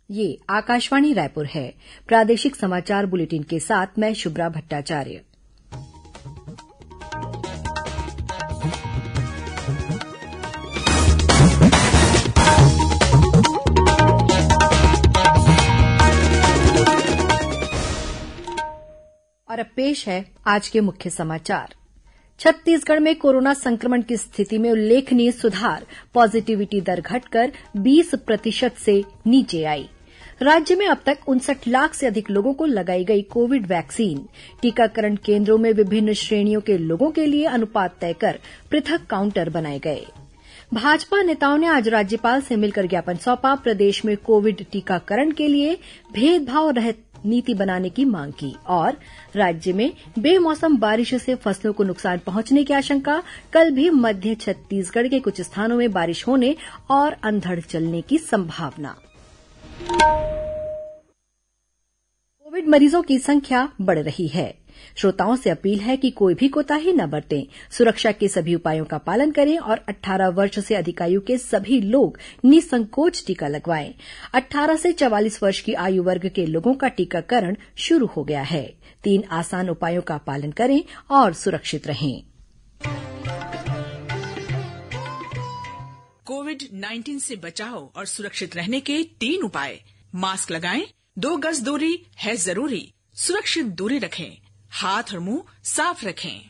ये आकाशवाणी रायपुर है। प्रादेशिक समाचार बुलेटिन के साथ मैं शुभ्रा भट्टाचार्य। और अब पेश है आज के मुख्य समाचार। छत्तीसगढ़ में कोरोना संक्रमण की स्थिति में उल्लेखनीय सुधार, पॉजिटिविटी दर घटकर 20% से नीचे आई। राज्य में अब तक 59 लाख से अधिक लोगों को लगाई गई कोविड वैक्सीन। टीकाकरण केन्द्रों में विभिन्न श्रेणियों के लोगों के लिए अनुपात तय कर पृथक काउंटर बनाए गए। भाजपा नेताओं ने आज राज्यपाल से मिलकर ज्ञापन सौंपा। प्रदेश में कोविड टीकाकरण के लिए भेदभाव रहित नीति बनाने की मांग की और राज्य में बेमौसम बारिश से फसलों को नुकसान पहुंचने की आशंका। कल भी मध्य छत्तीसगढ़ के कुछ स्थानों में बारिश होने और अंधड़ चलने की संभावना। कोविड मरीजों की संख्या बढ़ रही है। श्रोताओं से अपील है कि कोई भी कोताही न बरतें, सुरक्षा के सभी उपायों का पालन करें और 18 वर्ष से अधिक आयु के सभी लोग निसंकोच टीका लगवाएं। 18 से 44 वर्ष की आयु वर्ग के लोगों का टीकाकरण शुरू हो गया है। 3 आसान उपायों का पालन करें और सुरक्षित रहें। कोविड-19 से बचाव और सुरक्षित रहने के 3 उपाय। मास्क लगाएं, 2 गज दूरी है जरूरी, सुरक्षित दूरी रखें, हाथ और मुंह साफ रखें।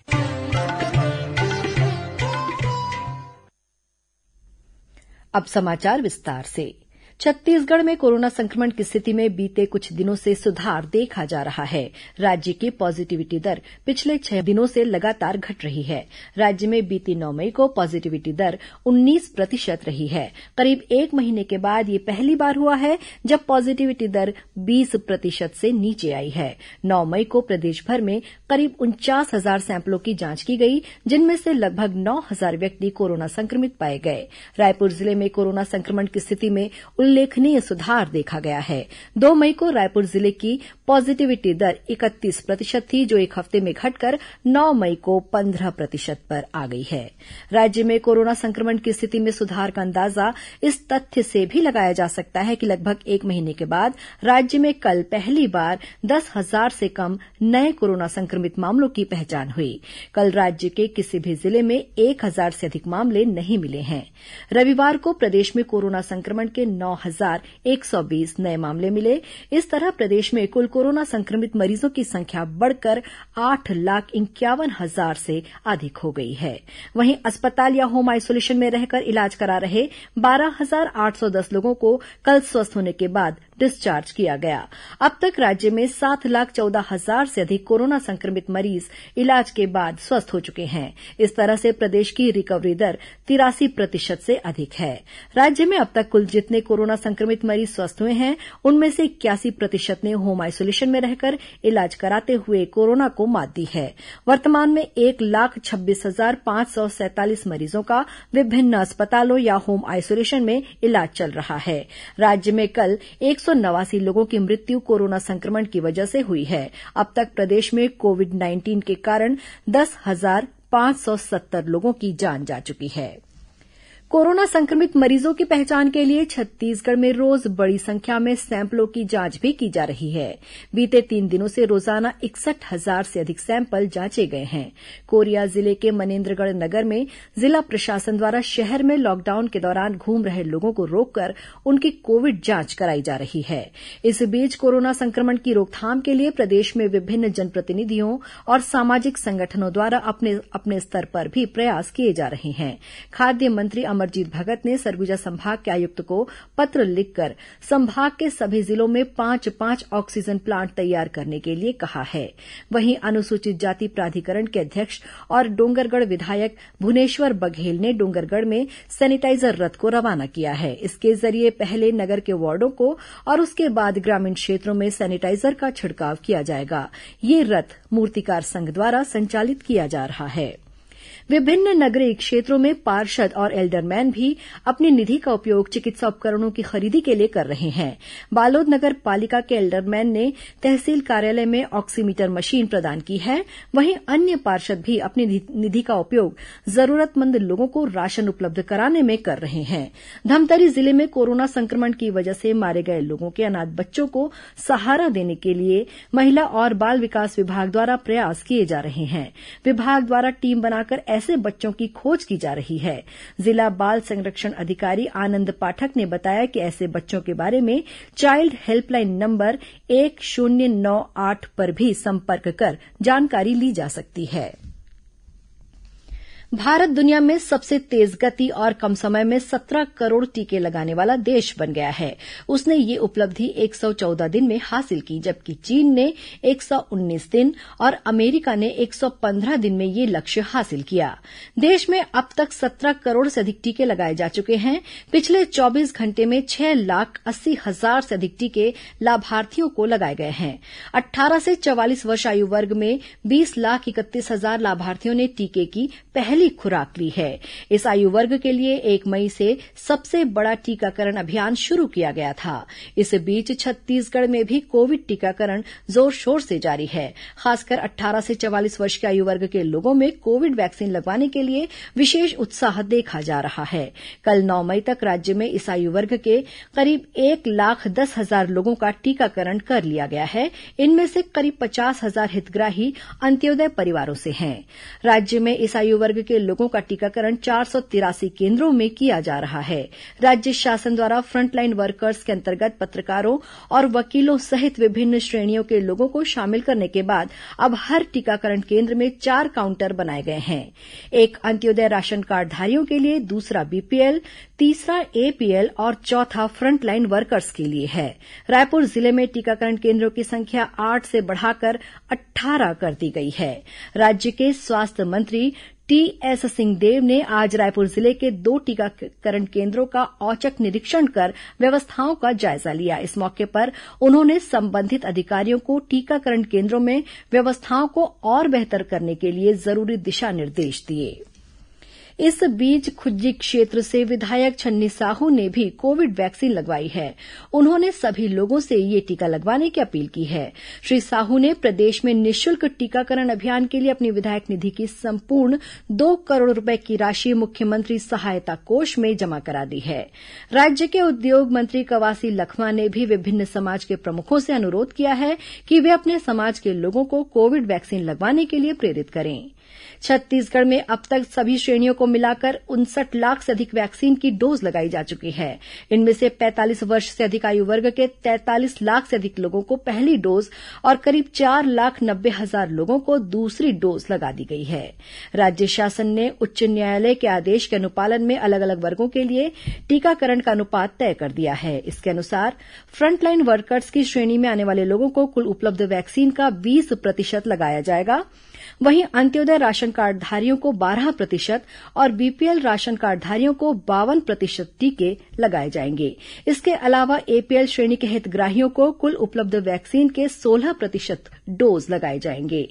अब समाचार विस्तार से। छत्तीसगढ़ में कोरोना संक्रमण की स्थिति में बीते कुछ दिनों से सुधार देखा जा रहा है। राज्य की पॉजिटिविटी दर पिछले 6 दिनों से लगातार घट रही है। राज्य में बीती 9 मई को पॉजिटिविटी दर 19% रही है। करीब 1 महीने के बाद ये पहली बार हुआ है जब पॉजिटिविटी दर 20% से नीचे आई है। 9 मई को प्रदेश भर में करीब 49,000 सैंपलों की जांच की गई, जिनमें से लगभग 9,000 व्यक्ति कोरोना संक्रमित पाए गए। रायपुर जिले में कोरोना संक्रमण की स्थिति में उल्लेखनीय सुधार देखा गया है। 2 मई को रायपुर जिले की पॉजिटिविटी दर 31% थी, जो एक हफ्ते में घटकर 9 मई को 15% पर आ गई है। राज्य में कोरोना संक्रमण की स्थिति में सुधार का अंदाजा इस तथ्य से भी लगाया जा सकता है कि लगभग 1 महीने के बाद राज्य में कल पहली बार 10,000 से कम नए कोरोना संक्रमित मामलों की पहचान हुई। कल राज्य के किसी भी जिले में 1,000 से अधिक मामले नहीं मिले हैं। रविवार को प्रदेश में कोरोना संक्रमण के 9,120 नए मामले मिले। इस तरह प्रदेश में कुल कोरोना संक्रमित मरीजों की संख्या बढ़कर 8,51,000 से अधिक हो गई है। वहीं अस्पताल या होम आइसोलेशन में रहकर इलाज करा रहे 12,810 लोगों को कल स्वस्थ होने के बाद डिस्चार्ज किया गया। अब तक राज्य में 7,14,000 से अधिक कोरोना संक्रमित मरीज इलाज के बाद स्वस्थ हो चुके हैं। इस तरह से प्रदेश की रिकवरी दर 83% से अधिक है। राज्य में अब तक कुल जितने कोरोना संक्रमित मरीज स्वस्थ हुए हैं, उनमें से 81% ने होम आइसोलेशन में रहकर इलाज कराते हुए कोरोना को मात दी है। वर्तमान में 1,26,547 मरीजों का विभिन्न अस्पतालों या होम आइसोलेशन में इलाज चल रहा है। राज्य में कल 189 लोगों की मृत्यु कोरोना संक्रमण की वजह से हुई है। अब तक प्रदेश में कोविड-19 के कारण 10,570 लोगों की जान जा चुकी है। कोरोना संक्रमित मरीजों की पहचान के लिए छत्तीसगढ़ में रोज बड़ी संख्या में सैंपलों की जांच भी की जा रही है। बीते 3 दिनों से रोजाना 61,000 से अधिक सैंपल जांचे गए हैं। कोरिया जिले के मनेन्द्रगढ़ नगर में जिला प्रशासन द्वारा शहर में लॉकडाउन के दौरान घूम रहे लोगों को रोककर उनकी कोविड जांच कराई जा रही है। इस बीच कोरोना संक्रमण की रोकथाम के लिए प्रदेश में विभिन्न जनप्रतिनिधियों और सामाजिक संगठनों द्वारा अपने अपने स्तर पर भी प्रयास किए जा रहे हैं। खाद्य मंत्री अमरजीत भगत ने सरगुजा संभाग के आयुक्त को पत्र लिखकर संभाग के सभी जिलों में 5-5 ऑक्सीजन प्लांट तैयार करने के लिए कहा है। वहीं अनुसूचित जाति प्राधिकरण के अध्यक्ष और डोंगरगढ़ विधायक भुवनेश्वर बघेल ने डोंगरगढ़ में सैनिटाइजर रथ को रवाना किया है। इसके जरिए पहले नगर के वार्डों को और उसके बाद ग्रामीण क्षेत्रों में सैनिटाइजर का छिड़काव किया जाएगा। ये रथ मूर्तिकार संघ द्वारा संचालित किया जा रहा है। विभिन्न नगरीय क्षेत्रों में पार्षद और एल्डरमैन भी अपनी निधि का उपयोग चिकित्सा उपकरणों की खरीदी के लिए कर रहे हैं। बालोद नगर पालिका के एल्डरमैन ने तहसील कार्यालय में ऑक्सीमीटर मशीन प्रदान की है। वहीं अन्य पार्षद भी अपनी निधि का उपयोग जरूरतमंद लोगों को राशन उपलब्ध कराने में कर रहे हैं। धमतरी जिले में कोरोना संक्रमण की वजह से मारे गए लोगों के अनाथ बच्चों को सहारा देने के लिए महिला और बाल विकास विभाग द्वारा प्रयास किए जा रहे हैं। विभाग द्वारा टीम बनाकर ऐसे बच्चों की खोज की जा रही है। जिला बाल संरक्षण अधिकारी आनंद पाठक ने बताया कि ऐसे बच्चों के बारे में चाइल्ड हेल्पलाइन नंबर 1098 पर भी संपर्क कर जानकारी ली जा सकती है। भारत दुनिया में सबसे तेज गति और कम समय में 17 करोड़ टीके लगाने वाला देश बन गया है। उसने ये उपलब्धि 114 दिन में हासिल की, जबकि चीन ने 119 दिन और अमेरिका ने 115 दिन में ये लक्ष्य हासिल किया। देश में अब तक 17 करोड़ से अधिक टीके लगाए जा चुके हैं। पिछले 24 घंटे में 6,80,000 से अधिक टीके लाभार्थियों को लगाए गए हैं। 18 से 44 वर्ष आयु वर्ग में 20,31,000 लाभार्थियों ने टीके की पहली खुराक ली है। इस आयु वर्ग के लिए 1 मई से सबसे बड़ा टीकाकरण अभियान शुरू किया गया था। इस बीच छत्तीसगढ़ में भी कोविड टीकाकरण जोर शोर से जारी है। खासकर 18 से 44 वर्ष के आयु वर्ग के लोगों में कोविड वैक्सीन लगवाने के लिए विशेष उत्साह देखा जा रहा है। कल 9 मई तक राज्य में इस आयु वर्ग के करीब 1,10,000 लोगों का टीकाकरण कर लिया गया है। इनमें से करीब 50,000 हितग्राही अंत्योदय परिवारों से हैं। राज्य में इस आयु वर्ग के लोगों का टीकाकरण 483 केंद्रों में किया जा रहा है। राज्य शासन द्वारा फ्रंटलाइन वर्कर्स के अंतर्गत पत्रकारों और वकीलों सहित विभिन्न श्रेणियों के लोगों को शामिल करने के बाद अब हर टीकाकरण केंद्र में 4 काउंटर बनाए गए हैं। एक अंत्योदय राशन कार्डधारियों के लिए, दूसरा बीपीएल, तीसरा एपीएल और चौथा फ्रंटलाइन वर्कर्स के लिए है। रायपुर जिले में टीकाकरण केंद्रों की संख्या 8 से बढ़ाकर 18 कर दी गई है। राज्य के स्वास्थ्य मंत्री टीएस सिंहदेव ने आज रायपुर जिले के 2 टीकाकरण केंद्रों का औचक निरीक्षण कर व्यवस्थाओं का जायजा लिया। इस मौके पर उन्होंने संबंधित अधिकारियों को टीकाकरण केंद्रों में व्यवस्थाओं को और बेहतर करने के लिए जरूरी दिशा निर्देश दिए। इस बीच खुज्जी क्षेत्र से विधायक छन्नी साहू ने भी कोविड वैक्सीन लगवाई है। उन्होंने सभी लोगों से ये टीका लगवाने की अपील की है। श्री साहू ने प्रदेश में निःशुल्क टीकाकरण अभियान के लिए अपनी विधायक निधि की संपूर्ण 2 करोड़ रुपए की राशि मुख्यमंत्री सहायता कोष में जमा करा दी है। राज्य के उद्योग मंत्री कवासी लखमा ने भी विभिन्न समाज के प्रमुखों से अनुरोध किया है कि वे अपने समाज के लोगों को कोविड वैक्सीन लगवाने के लिए प्रेरित करें। छत्तीसगढ़ में अब तक सभी श्रेणियों को मिलाकर 59 लाख से अधिक वैक्सीन की डोज लगाई जा चुकी है। इनमें से 45 वर्ष से अधिक आयु वर्ग के 43 लाख से अधिक लोगों को पहली डोज और करीब 4,90,000 लोगों को दूसरी डोज लगा दी गई है। राज्य शासन ने उच्च न्यायालय के आदेश के अनुपालन में अलग अलग वर्गों के लिए टीकाकरण का अनुपात तय कर दिया है। इसके अनुसार फ्रंटलाइन वर्कर्स की श्रेणी में आने वाले लोगों को कुल उपलब्ध वैक्सीन का 20% लगाया जाएगा। वहीं अंत्योदय राशन कार्डधारियों को 12% और बीपीएल राशन कार्डधारियों को 52% टीके लगाए जाएंगे। इसके अलावा एपीएल श्रेणी के हितग्राहियों को कुल उपलब्ध वैक्सीन के 16% डोज लगाए जाएंगे।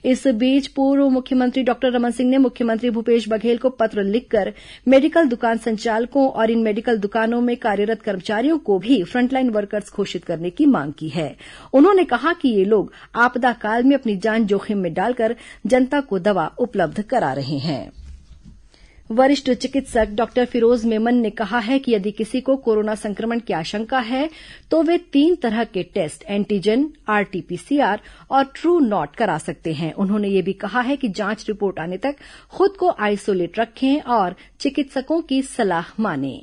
इस बीच पूर्व मुख्यमंत्री डॉक्टर रमन सिंह ने मुख्यमंत्री भूपेश बघेल को पत्र लिखकर मेडिकल दुकान संचालकों और इन मेडिकल दुकानों में कार्यरत कर्मचारियों को भी फ्रंटलाइन वर्कर्स घोषित करने की मांग की है। उन्होंने कहा कि ये लोग आपदा काल में अपनी जान जोखिम में डालकर जनता को दवा उपलब्ध करा रहे हैं। वरिष्ठ चिकित्सक डॉक्टर फिरोज मेमन ने कहा है कि यदि किसी को कोरोना संक्रमण की आशंका है तो वे 3 तरह के टेस्ट एंटीजन, आरटीपीसीआर और ट्रू नॉट करा सकते हैं। उन्होंने ये भी कहा है कि जांच रिपोर्ट आने तक खुद को आइसोलेट रखें और चिकित्सकों की सलाह मानें।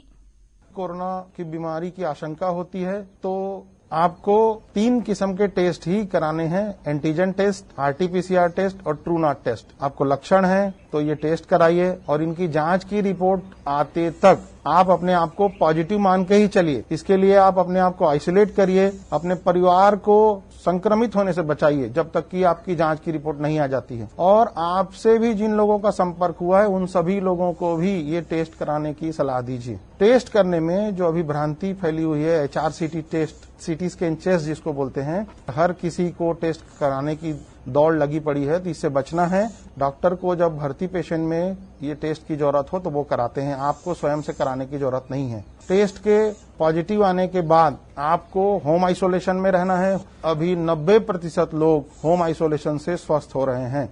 कोरोना की बीमारी की आशंका होती है तो आपको 3 किस्म के टेस्ट ही कराने हैं, एंटीजन टेस्ट, आरटीपीसीआर टेस्ट और ट्रू नॉट टेस्ट। आपको लक्षण है तो ये टेस्ट कराइए और इनकी जांच की रिपोर्ट आते तक आप अपने आप को पॉजिटिव मान के ही चलिए। इसके लिए आप अपने आप को आइसोलेट करिए, अपने परिवार को संक्रमित होने से बचाइए जब तक कि आपकी जांच की रिपोर्ट नहीं आ जाती है। और आपसे भी जिन लोगों का संपर्क हुआ है उन सभी लोगों को भी ये टेस्ट कराने की सलाह दीजिए। टेस्ट करने में जो अभी भ्रांति फैली हुई है, HRCT test, CT scan chest जिसको बोलते हैं, हर किसी को टेस्ट कराने की दौड़ लगी पड़ी है, तो इससे बचना है। डॉक्टर को जब भर्ती पेशेंट में ये टेस्ट की जरूरत हो तो वो कराते हैं, आपको स्वयं से कराने की जरूरत नहीं है। टेस्ट के पॉजिटिव आने के बाद आपको होम आइसोलेशन में रहना है। अभी 90% लोग होम आइसोलेशन से स्वस्थ हो रहे हैं।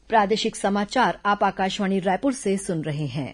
प्रादेशिक समाचार आप आकाशवाणी रायपुर से सुन रहे हैं।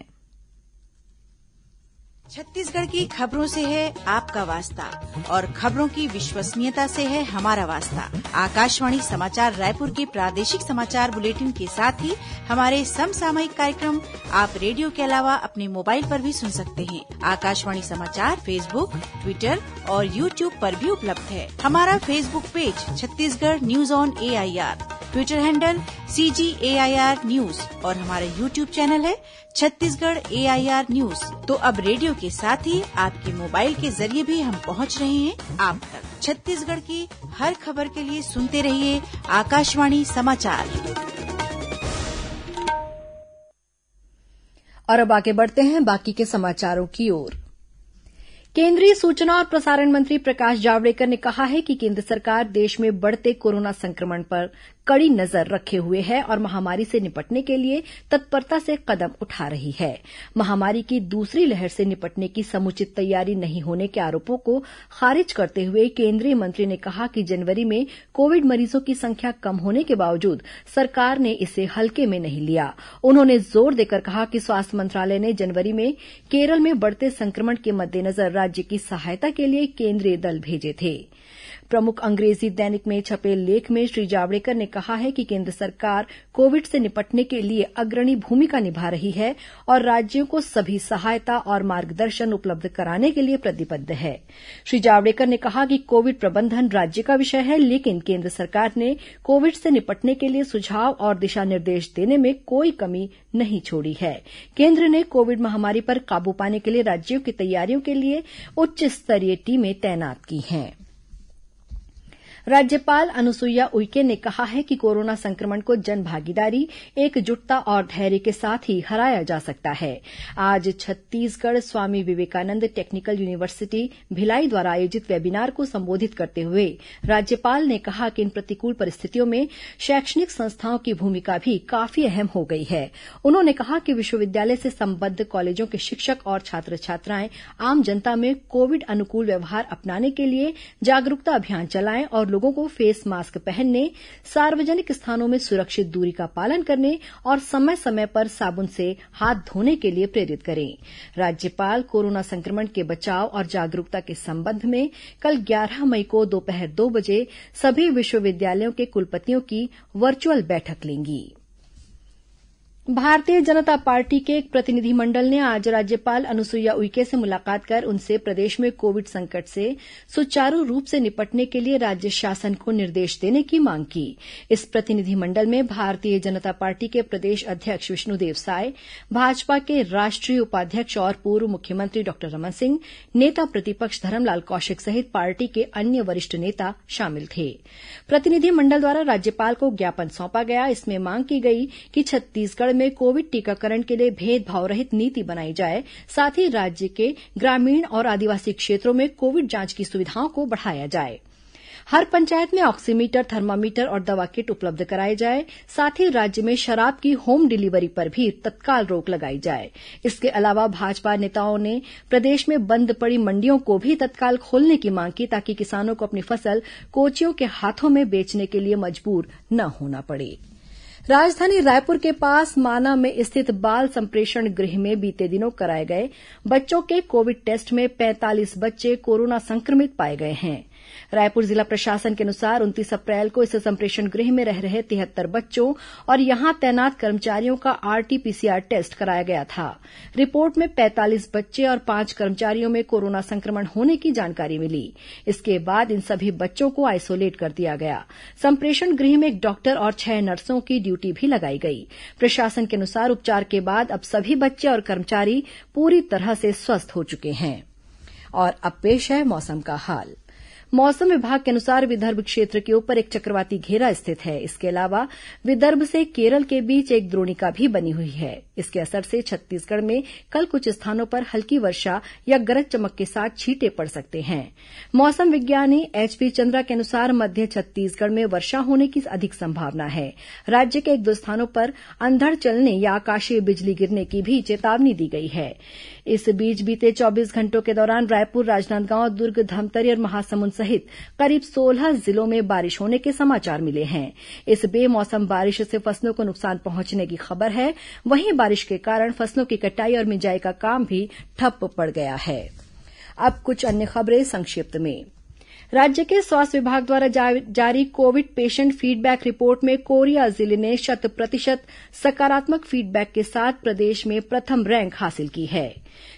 छत्तीसगढ़ की खबरों से है आपका वास्ता और खबरों की विश्वसनीयता से है हमारा वास्ता। आकाशवाणी समाचार रायपुर के प्रादेशिक समाचार बुलेटिन के साथ ही हमारे समसामयिक कार्यक्रम आप रेडियो के अलावा अपने मोबाइल पर भी सुन सकते हैं। आकाशवाणी समाचार फेसबुक, ट्विटर और यूट्यूब पर भी उपलब्ध है। हमारा Facebook page Chhattisgarh news on AIR, Twitter handle CGAIR news और हमारा यूट्यूब चैनल है छत्तीसगढ़ AIR न्यूज। तो अब रेडियो के साथ ही आपके मोबाइल के जरिए भी हम पहुंच रहे हैं आप तक। छत्तीसगढ़ की हर खबर के लिए सुनते रहिए आकाशवाणी समाचार। और अब आगे बढ़ते हैं बाकी के समाचारों की ओर। केंद्रीय सूचना और प्रसारण मंत्री प्रकाश जावड़ेकर ने कहा है कि केंद्र सरकार देश में बढ़ते कोरोना संक्रमण पर कड़ी नजर रखे हुए है और महामारी से निपटने के लिए तत्परता से कदम उठा रही है। महामारी की दूसरी लहर से निपटने की समुचित तैयारी नहीं होने के आरोपों को खारिज करते हुए केंद्रीय मंत्री ने कहा कि जनवरी में कोविड मरीजों की संख्या कम होने के बावजूद सरकार ने इसे हल्के में नहीं लिया। उन्होंने जोर देकर कहा कि स्वास्थ्य मंत्रालय ने जनवरी में केरल में बढ़ते संक्रमण के मद्देनजर राज्य की सहायता के लिए केंद्रीय दल भेजे थे। प्रमुख अंग्रेजी दैनिक में छपे लेख में श्री जावड़ेकर ने कहा है कि केंद्र सरकार कोविड से निपटने के लिए अग्रणी भूमिका निभा रही है और राज्यों को सभी सहायता और मार्गदर्शन उपलब्ध कराने के लिए प्रतिबद्ध है। श्री जावड़ेकर ने कहा कि कोविड प्रबंधन राज्य का विषय है, लेकिन केंद्र सरकार ने कोविड से निपटने के लिए सुझाव और दिशा निर्देश देने में कोई कमी नहीं छोड़ी है। केंद्र ने कोविड महामारी पर काबू पाने के लिए राज्यों की तैयारियों के लिए उच्च स्तरीय टीमें तैनात की हैं। राज्यपाल अनुसुईया उइके ने कहा है कि कोरोना संक्रमण को जन भागीदारी, एकजुटता और धैर्य के साथ ही हराया जा सकता है। आज छत्तीसगढ़ स्वामी विवेकानंद टेक्निकल यूनिवर्सिटी भिलाई द्वारा आयोजित वेबिनार को संबोधित करते हुए राज्यपाल ने कहा कि इन प्रतिकूल परिस्थितियों में शैक्षणिक संस्थाओं की भूमिका भी काफी अहम हो गई है। उन्होंने कहा कि विश्वविद्यालय से संबद्ध कॉलेजों के शिक्षक और छात्र छात्राएं आम जनता में कोविड अनुकूल व्यवहार अपनाने के लिए जागरूकता अभियान चलाएं और लोगों को फेस मास्क पहनने, सार्वजनिक स्थानों में सुरक्षित दूरी का पालन करने और समय समय पर साबुन से हाथ धोने के लिए प्रेरित करें। राज्यपाल कोरोना संक्रमण के बचाव और जागरूकता के संबंध में कल 11 मई को दोपहर 2 बजे सभी विश्वविद्यालयों के कुलपतियों की वर्चुअल बैठक लेंगी। भारतीय जनता पार्टी के एक प्रतिनिधिमंडल ने आज राज्यपाल अनुसुईया उइके से मुलाकात कर उनसे प्रदेश में कोविड संकट से सुचारू रूप से निपटने के लिए राज्य शासन को निर्देश देने की मांग की। इस प्रतिनिधिमंडल में भारतीय जनता पार्टी के प्रदेश अध्यक्ष विष्णुदेव साय, भाजपा के राष्ट्रीय उपाध्यक्ष और पूर्व मुख्यमंत्री डॉक्टर रमन सिंह, नेता प्रतिपक्ष धरमलाल कौशिक सहित पार्टी के अन्य वरिष्ठ नेता शामिल थे। प्रतिनिधिमंडल द्वारा राज्यपाल को ज्ञापन सौंपा गया। इसमें मांग की गई कि छत्तीसगढ़ में कोविड टीकाकरण के लिए भेदभाव रहित नीति बनाई जाए, साथ ही राज्य के ग्रामीण और आदिवासी क्षेत्रों में कोविड जांच की सुविधाओं को बढ़ाया जाए। हर पंचायत में ऑक्सीमीटर, थर्मामीटर और दवा किट उपलब्ध कराए जाए। साथ ही राज्य में शराब की होम डिलीवरी पर भी तत्काल रोक लगाई जाए। इसके अलावा भाजपा नेताओं ने प्रदेश में बंद पड़ी मंडियों को भी तत्काल खोलने की मांग की, ताकि किसानों को अपनी फसल कोचियों के हाथों में बेचने के लिए मजबूर न होना पड़े। राजधानी रायपुर के पास माना में स्थित बाल संप्रेषण गृह में बीते दिनों कराए गए बच्चों के कोविड टेस्ट में 45 बच्चे कोरोना संक्रमित पाए गए हैं। रायपुर जिला प्रशासन के अनुसार 29 अप्रैल को इस संप्रेषण गृह में रह रहे 73 बच्चों और यहां तैनात कर्मचारियों का RT-PCR टेस्ट कराया गया था। रिपोर्ट में 45 बच्चे और 5 कर्मचारियों में कोरोना संक्रमण होने की जानकारी मिली। इसके बाद इन सभी बच्चों को आइसोलेट कर दिया गया। संप्रेषण गृह में एक डॉक्टर और 6 नर्सों की ड्यूटी भी लगाई गई। प्रशासन के अनुसार उपचार के बाद अब सभी बच्चे और कर्मचारी पूरी तरह से स्वस्थ हो चुके हैं। और अब पेश है मौसम का हाल। मौसम विभाग के अनुसार विदर्भ क्षेत्र के ऊपर एक चक्रवाती घेरा स्थित है। इसके अलावा विदर्भ से केरल के बीच एक द्रोणिका भी बनी हुई है। इसके असर से छत्तीसगढ़ में कल कुछ स्थानों पर हल्की वर्षा या गरज चमक के साथ छींटे पड़ सकते हैं। मौसम विज्ञानी एचपी चंद्रा के अनुसार मध्य छत्तीसगढ़ में वर्षा होने की अधिक संभावना है। राज्य के एक दो स्थानों पर अंधड़ चलने या आकाशीय बिजली गिरने की भी चेतावनी दी गई है। इस बीच बीते 24 घंटों के दौरान रायपुर, राजनांदगांव, दुर्ग, धमतरी और महासमुंद सहित करीब 16 जिलों में बारिश होने के समाचार मिले हैं। इस बेमौसम बारिश से फसलों को नुकसान पहुंचने की खबर है। वहीं बारिश के कारण फसलों की कटाई और मिंजाई का काम भी ठप पड़ गया है। अब कुछ अन्य खबरें संक्षिप्त में। राज्य के स्वास्थ्य विभाग द्वारा जारी कोविड पेशेंट फीडबैक रिपोर्ट में कोरिया जिले ने 100% सकारात्मक फीडबैक के साथ प्रदेश में प्रथम रैंक हासिल की है।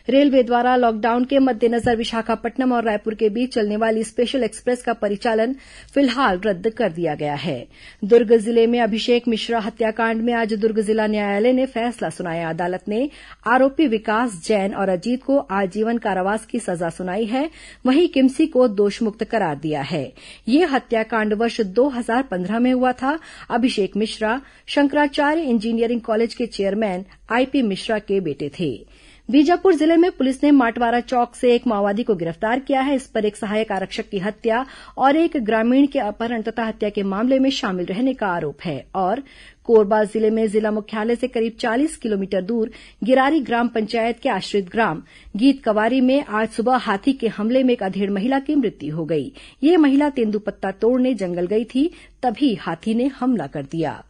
रेलवे द्वारा लॉकडाउन के मद्देनजर विशाखापट्टनम और रायपुर के बीच चलने वाली स्पेशल एक्सप्रेस का परिचालन फिलहाल रद्द कर दिया गया है। दुर्ग जिले में अभिषेक मिश्रा हत्याकांड में आज दुर्ग जिला न्यायालय ने फैसला सुनाया। अदालत ने आरोपी विकास जैन और अजीत को आजीवन कारावास की सजा सुनाई है। वहीं किमसी को दोषमुक्त करार दिया है। ये हत्याकांड वर्ष 2015 में हुआ था। अभिषेक मिश्रा शंकराचार्य इंजीनियरिंग कॉलेज के चेयरमैन आईपी मिश्रा के बेटे थे। बीजापुर जिले में पुलिस ने माटवारा चौक से एक माओवादी को गिरफ्तार किया है। इस पर एक सहायक आरक्षक की हत्या और एक ग्रामीण के अपहरण तथा हत्या के मामले में शामिल रहने का आरोप है। और कोरबा जिले में जिला मुख्यालय से करीब 40 किलोमीटर दूर गिरारी ग्राम पंचायत के आश्रित ग्राम गीतकवारी में आज सुबह हाथी के हमले में एक अधेड़ महिला की मृत्यु हो गई। ये महिला तेंदुपत्ता तोड़ने जंगल गई थी, तभी हाथी ने हमला कर दिया।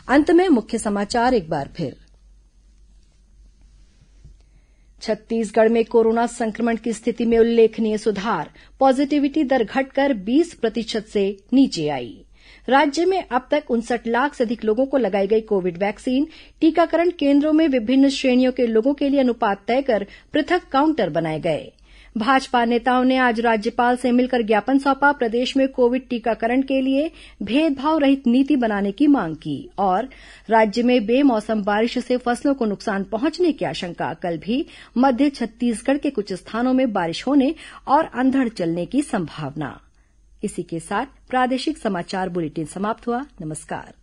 अंत में मुख्य समाचार एक बार फिर। छत्तीसगढ़ में कोरोना संक्रमण की स्थिति में उल्लेखनीय सुधार। पॉजिटिविटी दर घटकर 20% से नीचे आई। राज्य में अब तक 59 लाख से अधिक लोगों को लगाई गई कोविड वैक्सीन। टीकाकरण केन्द्रों में विभिन्न श्रेणियों के लोगों के लिए अनुपात तय कर पृथक काउंटर बनाए गए। भाजपा नेताओं ने आज राज्यपाल से मिलकर ज्ञापन सौंपा। प्रदेश में कोविड टीकाकरण के लिए भेदभाव रहित नीति बनाने की मांग की। और राज्य में बेमौसम बारिश से फसलों को नुकसान पहुंचने की आशंका। कल भी मध्य छत्तीसगढ़ के कुछ स्थानों में बारिश होने और अंधड़ चलने की संभावना। इसी के साथ प्रादेशिक समाचार बुलेटिन समाप्त हुआ। नमस्कार।